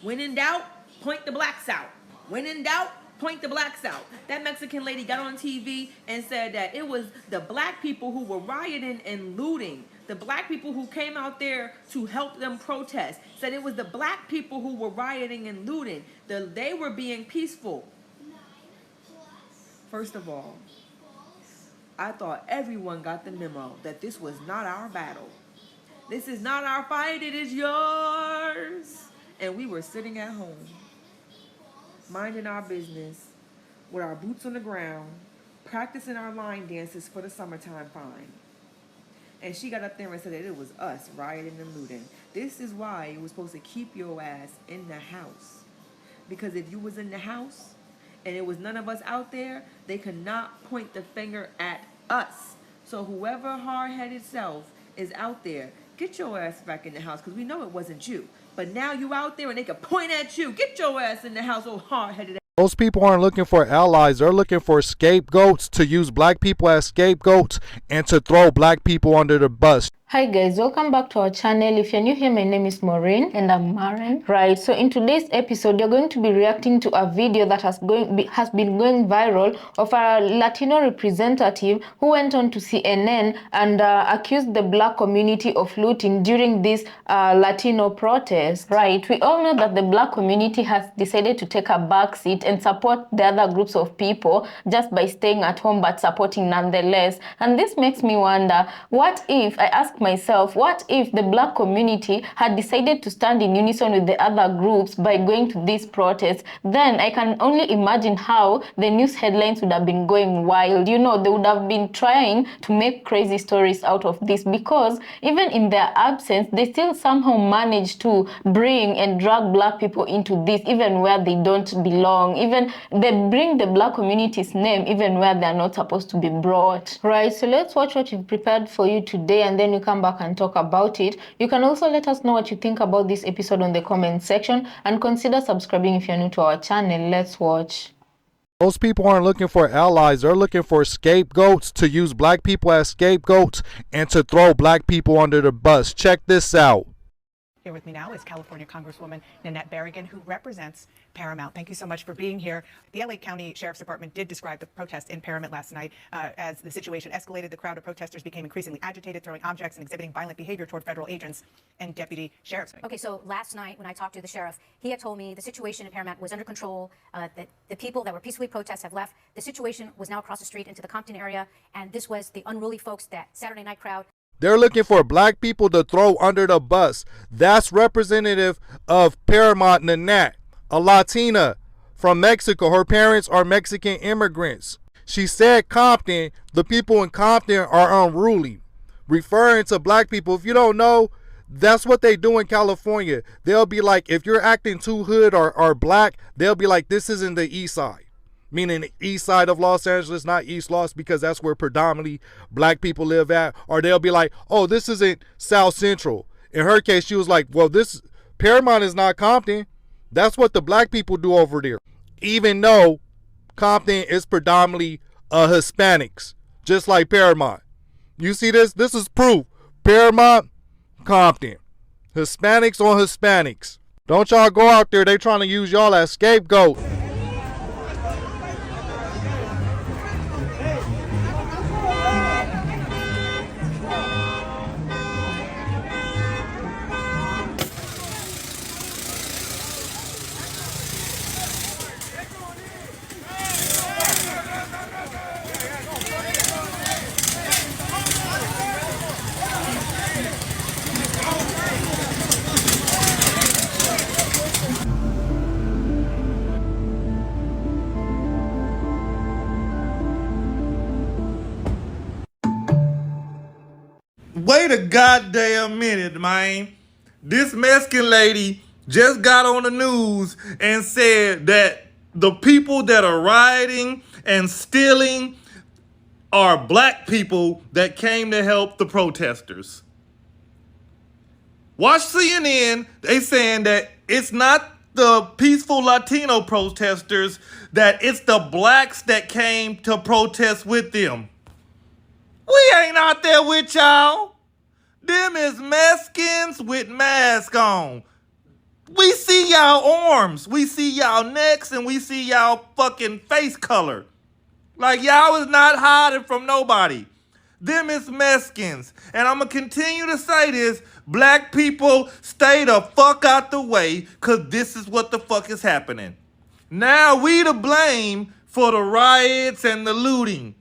When in doubt, point the blacks out. When in doubt, point the blacks out. That Mexican lady got on TV and said that it was the black people who were rioting and looting. The black people who came out there to help them protest. Said it was the black people who were rioting and looting. They were being peaceful. First of all, I thought everyone got the memo that this was not our battle. This is not our fight, it is yours. And we were sitting at home, minding our business, with our boots on the ground, practicing our line dances for the summertime fine. And she got up there and said that it was us rioting and looting. This is why you were supposed to keep your ass in the house. Because if you was in the house and it was none of us out there, they could not point the finger at us. So whoever hard-headed self is out there, get your ass back in the house, because we know it wasn't you. But now you out there and they can point at you. Get your ass in the house, oh hard-headed. Most people aren't looking for allies. They're looking for scapegoats, to use black people as scapegoats and to throw black people under the bus. Hi guys, welcome back to our channel. If you're new here, my name is Maureen. And I'm Maren. Right, so in today's episode, you're going to be reacting to a video that has been going viral of a Latino representative who went on to CNN and accused the black community of looting during this Latino protest. Right, we all know that the black community has decided to take a back seat and support the other groups of people just by staying at home but supporting nonetheless. And this makes me wonder, what if, I ask myself, what if the black community had decided to stand in unison with the other groups by going to this protest? Then I can only imagine how the news headlines would have been going wild. You know, they would have been trying to make crazy stories out of this, because even in their absence, they still somehow manage to bring and drag black people into this, even where they don't belong. Even they bring the black community's name even where they're not supposed to be brought. Right, so let's watch what we've prepared for you today, and then you come back and talk about it. You can also let us know what you think about this episode on the comment section, and consider subscribing if you're new to our channel. Let's watch. Most people aren't looking for allies. They're looking for scapegoats, to use black people as scapegoats and to throw black people under the bus. Check this out. Here with me now is California Congresswoman Nanette Berrigan, who represents Paramount. Thank you so much for being here. The LA County Sheriff's Department did describe the protest in Paramount last night as the situation escalated. The crowd of protesters became increasingly agitated, throwing objects and exhibiting violent behavior toward federal agents and deputy sheriffs. Okay, so last night when I talked to the sheriff, he had told me the situation in Paramount was under control, that the people that were peacefully protest have left. The situation was now across the street into the Compton area, and this was the unruly folks, that Saturday night crowd. They're looking for black people to throw under the bus. That's representative of Paramount Nanette, a Latina from Mexico. Her parents are Mexican immigrants. She said Compton, the people in Compton are unruly, referring to black people. If you don't know, that's what they do in California. They'll be like, if you're acting too hood or black, they'll be like, this isn't the east side. Meaning the east side of Los Angeles, not East Los, because that's where predominantly black people live at. Or they'll be like, oh, this isn't South Central. In her case, she was like, well, this Paramount is not Compton. That's what the black people do over there. Even though Compton is predominantly Hispanics, just like Paramount. You see this? This is proof. Paramount, Compton. Hispanics on Hispanics. Don't y'all go out there. They trying to use y'all as scapegoats. Wait a goddamn minute, man. This Mexican lady just got on the news and said that the people that are rioting and stealing are black people that came to help the protesters. Watch CNN. They saying that it's not the peaceful Latino protesters, that it's the blacks that came to protest with them. We ain't out there with y'all. Them is Mexicans with masks on. We see y'all arms, we see y'all necks, and we see y'all fucking face color. Like, y'all is not hiding from nobody. Them is Mexicans. And I'm going to continue to say this. Black people, stay the fuck out the way, because this is what the fuck is happening. Now we to blame for the riots and the looting.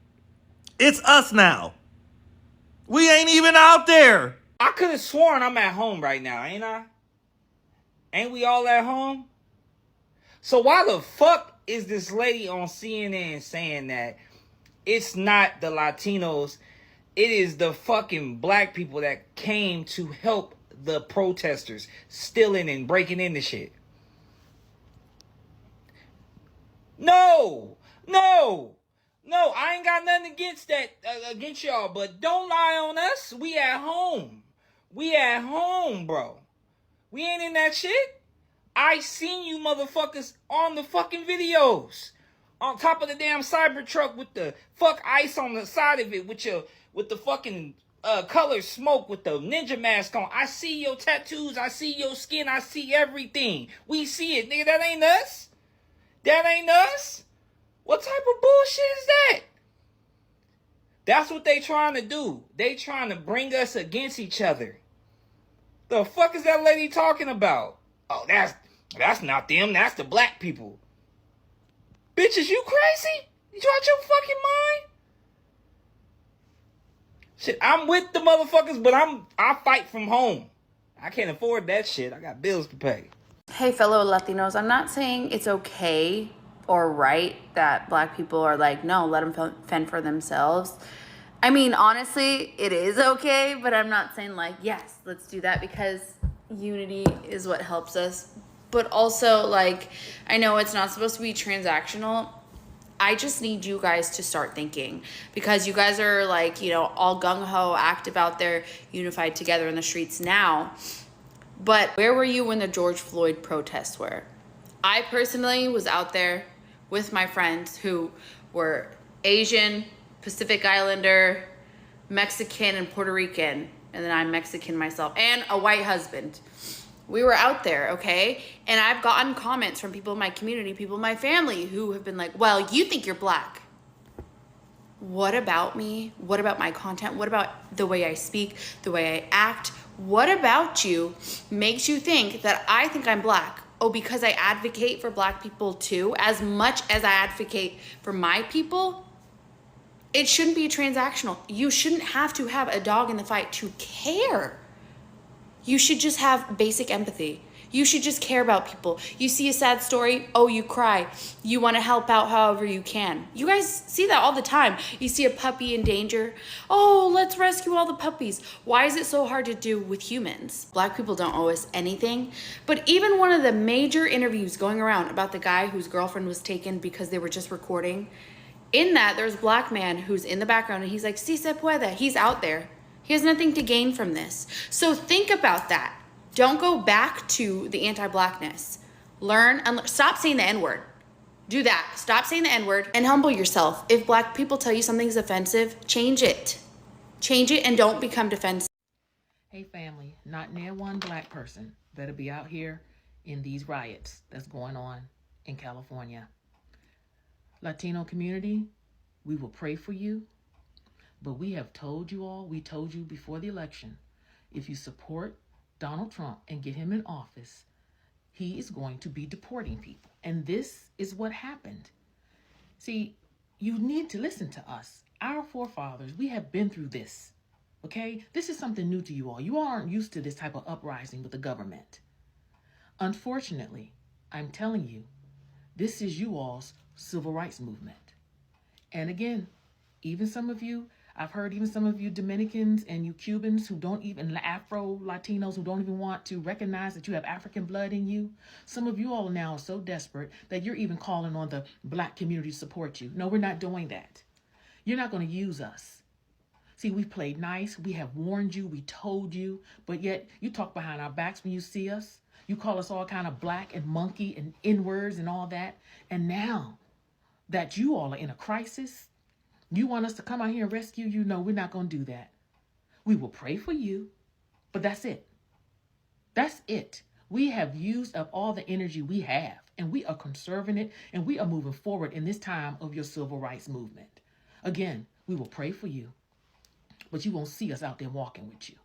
It's us now. We ain't even out there. I could have sworn I'm at home right now, ain't I? Ain't we all at home? So why the fuck is this lady on CNN saying that it's not the Latinos, it is the fucking black people that came to help the protesters stealing and breaking into shit? No, I ain't got nothing against that, against y'all, but don't lie on us. We at home. We at home, bro. We ain't in that shit. I seen you motherfuckers on the fucking videos. On top of the damn Cybertruck with the fuck ice on the side of it with the fucking color smoke with the ninja mask on. I see your tattoos, I see your skin, I see everything. We see it, nigga. That ain't us. That ain't us. What type of bullshit is that? That's what they trying to do. They trying to bring us against each other. The fuck is that lady talking about? Oh, that's not them. That's the black people. Bitches, you crazy? You out your fucking mind? Shit, I'm with the motherfuckers, but I fight from home. I can't afford that shit. I got bills to pay. Hey, fellow Latinos, I'm not saying it's okay or right that black people are like, no, let them fend for themselves. I mean, honestly, it is okay, but I'm not saying like, yes, let's do that, because unity is what helps us. But also, like, I know it's not supposed to be transactional. I just need you guys to start thinking, because you guys are like, you know, all gung-ho, active out there, unified together in the streets now. But where were you when the George Floyd protests were? I personally was out there with my friends who were Asian, Pacific Islander, Mexican, and Puerto Rican. And then I'm Mexican myself, and a white husband. We were out there, okay? And I've gotten comments from people in my community, people in my family, who have been like, well, you think you're black. What about me? What about my content? What about the way I speak, the way I act? What about you makes you think that I think I'm black? Oh, because I advocate for black people too, as much as I advocate for my people? It shouldn't be transactional. You shouldn't have to have a dog in the fight to care. You should just have basic empathy. You should just care about people. You see a sad story, oh, you cry. You want to help out however you can. You guys see that all the time. You see a puppy in danger, oh, let's rescue all the puppies. Why is it so hard to do with humans? Black people don't owe us anything. But even one of the major interviews going around about the guy whose girlfriend was taken because they were just recording, in that there's a black man who's in the background and he's like, si se puede. He's out there. He has nothing to gain from this. So think about that. Don't go back to the anti-blackness. Learn and stop saying the N-word. Do that. Stop saying the N-word and humble yourself. If black people tell you something's offensive, change it. Change it and don't become defensive. Hey family, not near one black person better be out here in these riots that's going on in California. Latino community, we will pray for you. But we have told you all, we told you before the election, if you support Donald Trump and get him in office, he is going to be deporting people. And this is what happened. See, you need to listen to us. Our forefathers, we have been through this, okay? This is something new to you all. You all aren't used to this type of uprising with the government. Unfortunately, I'm telling you, this is you all's civil rights movement. And again, even some of you, I've heard even some of you Dominicans and you Cubans who don't even, Afro-Latinos who don't even want to recognize that you have African blood in you. Some of you all now are so desperate that you're even calling on the black community to support you. No, we're not doing that. You're not going to use us. See, we played nice. We have warned you. We told you. But yet you talk behind our backs when you see us. You call us all kind of black and monkey and N-words and all that. And now that you all are in a crisis, you want us to come out here and rescue you? No, we're not going to do that. We will pray for you, but that's it. That's it. We have used up all the energy we have, and we are conserving it, and we are moving forward in this time of your civil rights movement. Again, we will pray for you, but you won't see us out there walking with you.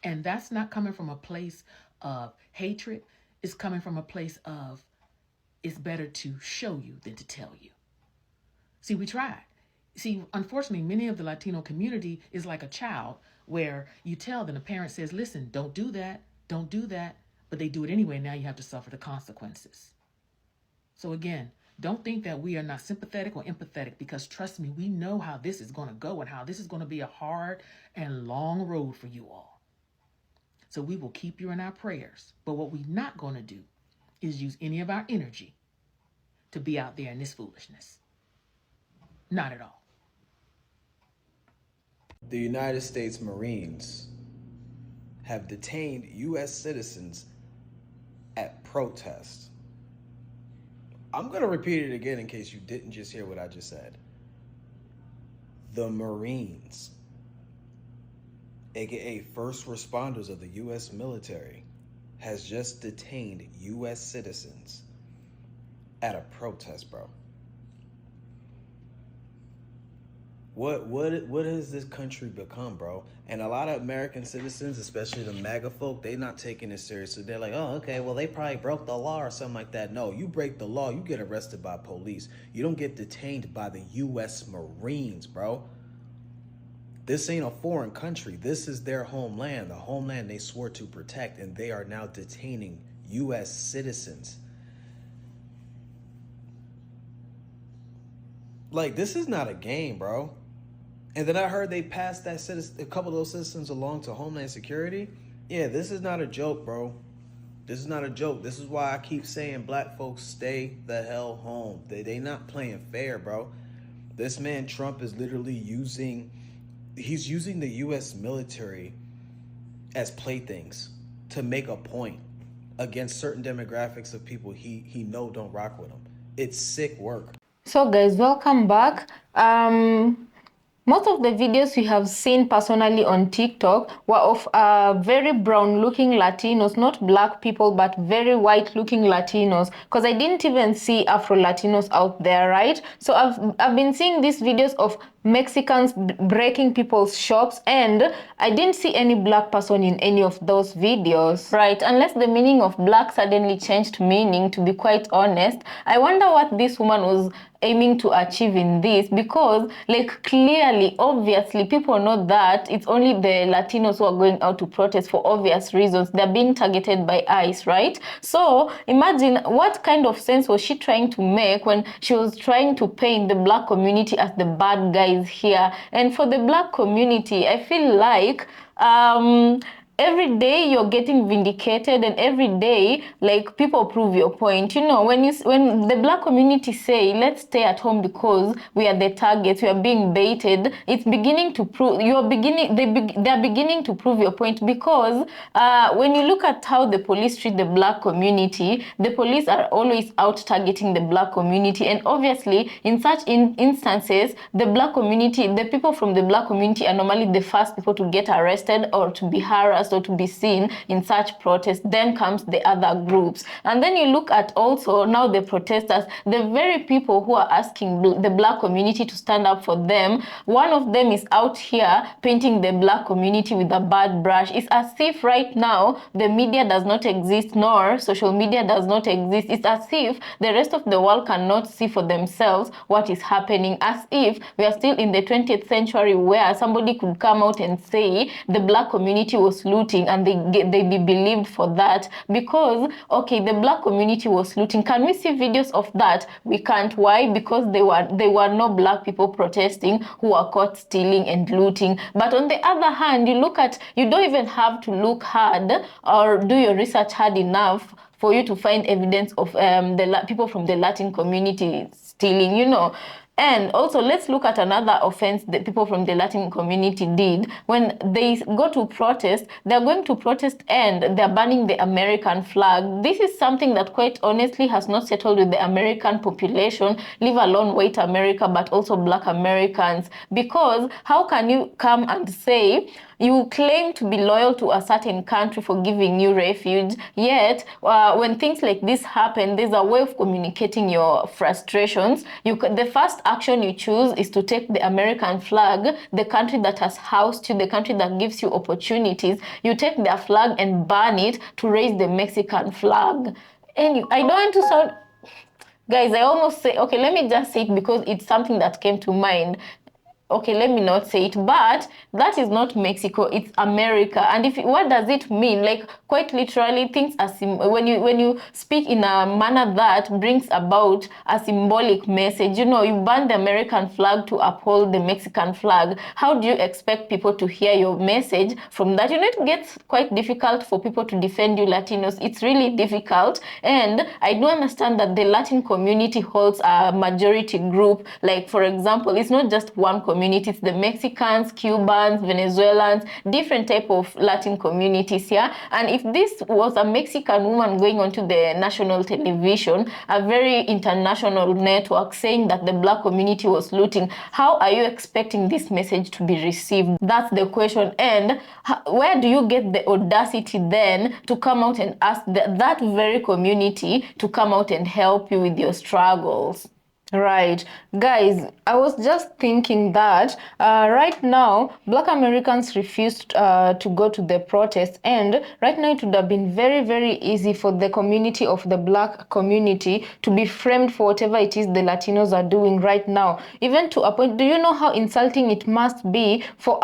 And that's not coming from a place of hatred. It's coming from a place of, it's better to show you than to tell you. See, we tried. See, unfortunately, many of the Latino community is like a child where you tell them, the parent says, listen, don't do that, but they do it anyway. Now you have to suffer the consequences. So again, don't think that we are not sympathetic or empathetic, because trust me, we know how this is going to go and how this is going to be a hard and long road for you all. So we will keep you in our prayers. But what we're not going to do is use any of our energy to be out there in this foolishness. Not at all. The United States Marines have detained U.S. citizens at protests. I'm going to repeat it again in case you didn't just hear what I just said. The Marines, aka first responders of the U.S. military, has just detained U.S. citizens at a protest, bro. What has this country become, bro? And a lot of American citizens, especially the MAGA folk, they not taking it seriously. They're like, oh, okay, well, they probably broke the law or something like that. No, you break the law, you get arrested by police. You don't get detained by the U.S. Marines, bro. This ain't a foreign country. This is their homeland, the homeland they swore to protect, and they are now detaining U.S. citizens. Like, this is not a game, bro. And then I heard they passed that a couple of those citizens along to Homeland Security. Yeah, this is not a joke, bro. This is not a joke. This is why I keep saying black folks stay the hell home. They not playing fair, bro. This man Trump is literally using the U.S. military as playthings to make a point against certain demographics of people he know don't rock with him. It's sick work. So guys, welcome back. Most of the videos we have seen personally on TikTok were of very brown looking Latinos, not black people, but very white looking Latinos, because I didn't even see Afro Latinos out there, right? So I've been seeing these videos of Mexicans breaking people's shops, and I didn't see any black person in any of those videos. Right, unless the meaning of black suddenly changed meaning, to be quite honest. I wonder what this woman was aiming to achieve in this, because like clearly, obviously, people know that it's only the Latinos who are going out to protest for obvious reasons. They're being targeted by ICE, right? So imagine what kind of sense was she trying to make when she was trying to paint the black community as the bad guys here. And for the black community, I feel like every day you're getting vindicated, and every day like people prove your point. You know, when the black community say let's stay at home because we are the targets, we are being baited, it's beginning to prove they're beginning to prove your point, because when you look at how the police treat the black community, the police are always out targeting the black community, and obviously in such instances the black community, the people from the black community are normally the first people to get arrested or to be harassed or to be seen in such protests. Then comes the other groups. And then you look at also now the protesters, the very people who are asking the black community to stand up for them. One of them is out here painting the black community with a bad brush. It's as if right now the media does not exist, nor social media does not exist. It's as if the rest of the world cannot see for themselves what is happening, as if we are still in the 20th century where somebody could come out and say the black community was looting, and they be believed for that, because okay, the black community was looting. Can we see videos of that? We can't. Why? Because they were no black people protesting who were caught stealing and looting. But on the other hand, you don't even have to look hard or do your research hard enough for you to find evidence of the people from the Latin community stealing. You know, And also, let's look at another offense that people from the Latin community did. When they go to protest, they're going to protest and they're burning the American flag. This is something that quite honestly has not settled with the American population, leave alone white America, but also black Americans. Because how can you come and say you claim to be loyal to a certain country for giving you refuge, yet when things like this happen, there's a way of communicating your frustrations. The first action you choose is to take the American flag, the country that has housed you, the country that gives you opportunities. You take their flag and burn it to raise the Mexican flag. And I don't want to sound... Guys, I almost say, okay, let me just say it because it's something that came to mind. Okay, let me not say it, but that is not Mexico, it's America. And what does it mean? Like, quite literally, things are when you speak in a manner that brings about a symbolic message, you burn the American flag to uphold the Mexican flag. How do you expect people to hear your message from that? It gets quite difficult for people to defend you Latinos. It's really difficult. And I do understand that the Latin community holds a majority group. Like, for example, it's not just one community, it's the Mexicans, Cubans, Venezuelans, different type of Latin communities here. And if this was a Mexican woman going onto the national television, a very international network, saying that the black community was looting, how are you expecting this message to be received? That's the question. And where do you get the audacity then to come out and ask that very community to come out and help you with your struggles? Right. Guys, I was just thinking that right now, black Americans refused to go to the protest. And right now, it would have been very, very easy for the community of the black community to be framed for whatever it is the Latinos are doing right now. Even to a point, do you know how insulting it must be for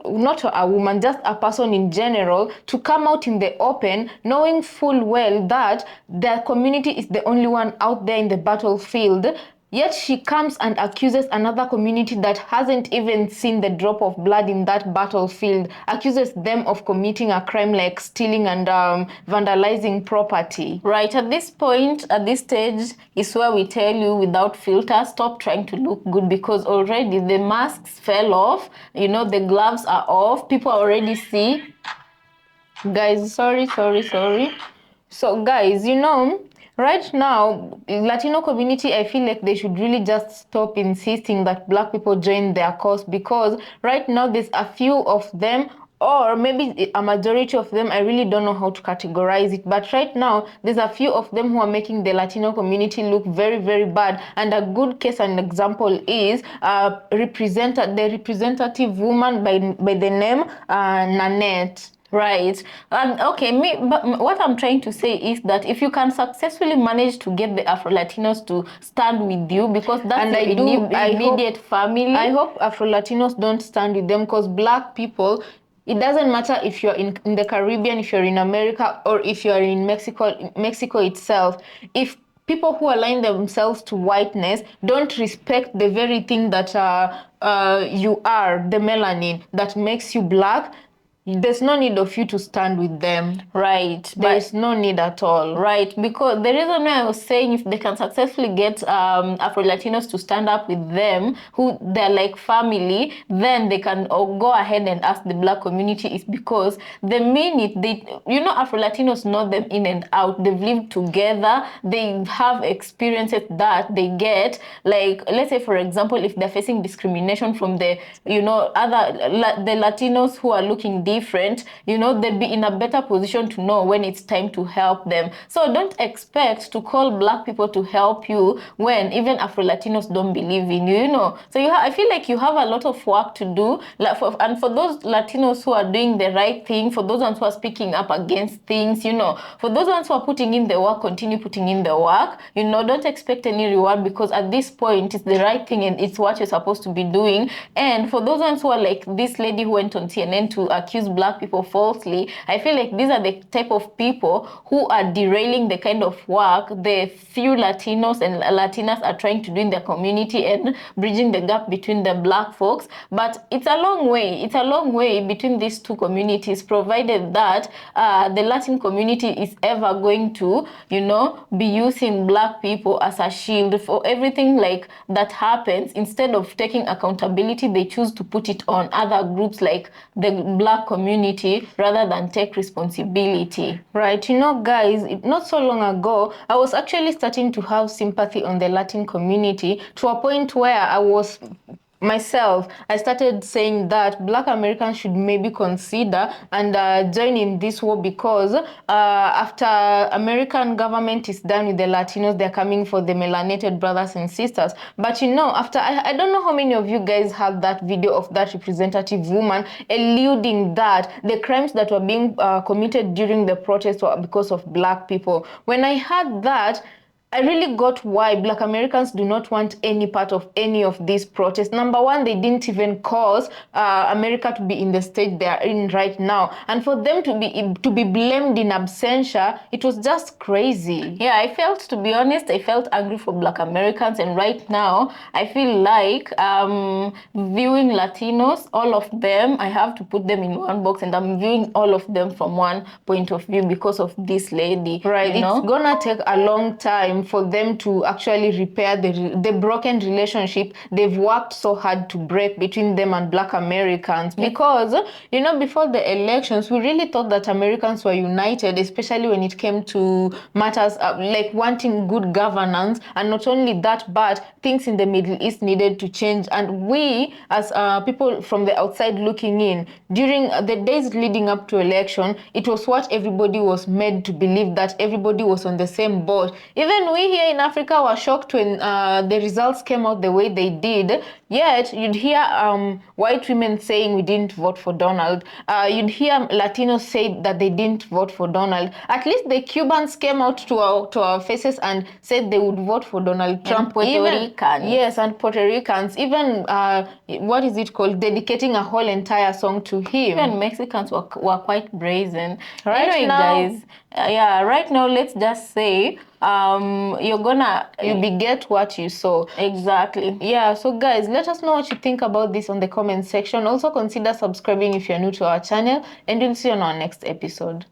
not a woman, just a person in general, to come out in the open knowing full well that their community is the only one out there in the battlefield? Yet she comes and accuses another community that hasn't even seen the drop of blood in that battlefield, accuses them of committing a crime like stealing and vandalizing property. Right, at this point, at this stage, is where we tell you without filter, stop trying to look good, because already the masks fell off, the gloves are off, people already see. Guys, sorry. So guys, right now, Latino community, I feel like they should really just stop insisting that black people join their cause, because right now there's a few of them, or maybe a majority of them, I really don't know how to categorize it, but right now there's a few of them who are making the Latino community look very, very bad. And a good case and example is the representative woman by the name Nanette. Right. But what I'm trying to say is that if you can successfully manage to get the Afro-Latinos to stand with you, because that's immediate family. I hope Afro-Latinos don't stand with them, because black people, it doesn't matter if you're in the Caribbean, if you're in America, or if you're in Mexico itself. If people who align themselves to whiteness don't respect the very thing that you are, the melanin that makes you black, there's no need of you to stand with them. Right. There's no need at all. Right. Because the reason why I was saying, if they can successfully get Afro-Latinos to stand up with them, who they're like family, then they can go ahead and ask the black community, is because the minute Afro-Latinos know them in and out, they've lived together, they have experiences that they get. Like, let's say, for example, if they're facing discrimination from the Latinos who are looking different, they'd be in a better position to know when it's time to help them. So don't expect to call black people to help you when even Afro-Latinos don't believe in you, So I feel like you have a lot of work to do. And for those Latinos who are doing the right thing, for those ones who are speaking up against things, for those ones who are putting in the work, continue putting in the work. Don't expect any reward, because at this point, it's the right thing and it's what you're supposed to be doing. And for those ones who are like this lady who went on CNN to accuse accuse black people falsely. I feel like these are the type of people who are derailing the kind of work the few Latinos and Latinas are trying to do in their community and bridging the gap between the black folks. But it's a long way. It's a long way between these two communities, provided that the Latin community is ever going to, you know, be using black people as a shield for everything like that happens. Instead of taking accountability, they choose to put it on other groups like the black community rather than take responsibility. Right, you know, guys, not so long ago, I was actually starting to have sympathy on the Latin community to a point where I started saying that black Americans should maybe consider and join in this war, because after American government is done with the Latinos, they're coming for the melanated brothers and sisters. But you know, after I don't know how many of you guys had that video of that representative woman eluding that the crimes that were being committed during the protest were because of black people. When I heard that, I really got why black Americans do not want any part of any of these protests. Number one, they didn't even cause America to be in the state they are in right now. And for them to be blamed in absentia, it was just crazy. Yeah, to be honest, I felt angry for black Americans. And right now, I feel like viewing Latinos, all of them, I have to put them in one box, and I'm viewing all of them from one point of view because of this lady. Right, you know? It's gonna take a long time for them to actually repair the broken relationship they've worked so hard to break between them and black Americans. Because, you know, before the elections, we really thought that Americans were united, especially when it came to matters like wanting good governance. And not only that, but things in the Middle East needed to change. And we, as people from the outside looking in, during the days leading up to election, it was what everybody was made to believe, that everybody was on the same boat. Even we here in Africa were shocked when the results came out the way they did. Yet you'd hear white women saying we didn't vote for Donald. You'd hear Latinos say that they didn't vote for Donald. At least the Cubans came out to our faces and said they would vote for Donald Trump. And Puerto Ricans. Yes, and Puerto Ricans. Even, what is it called? Dedicating a whole entire song to him. Even Mexicans were quite brazen. Right anyway, now, guys, right now, let's just say you beget what you sow. Exactly. Yeah, so guys, let us know what you think about this on the comment section. Also consider subscribing if you're new to our channel, and we'll see you on our next episode.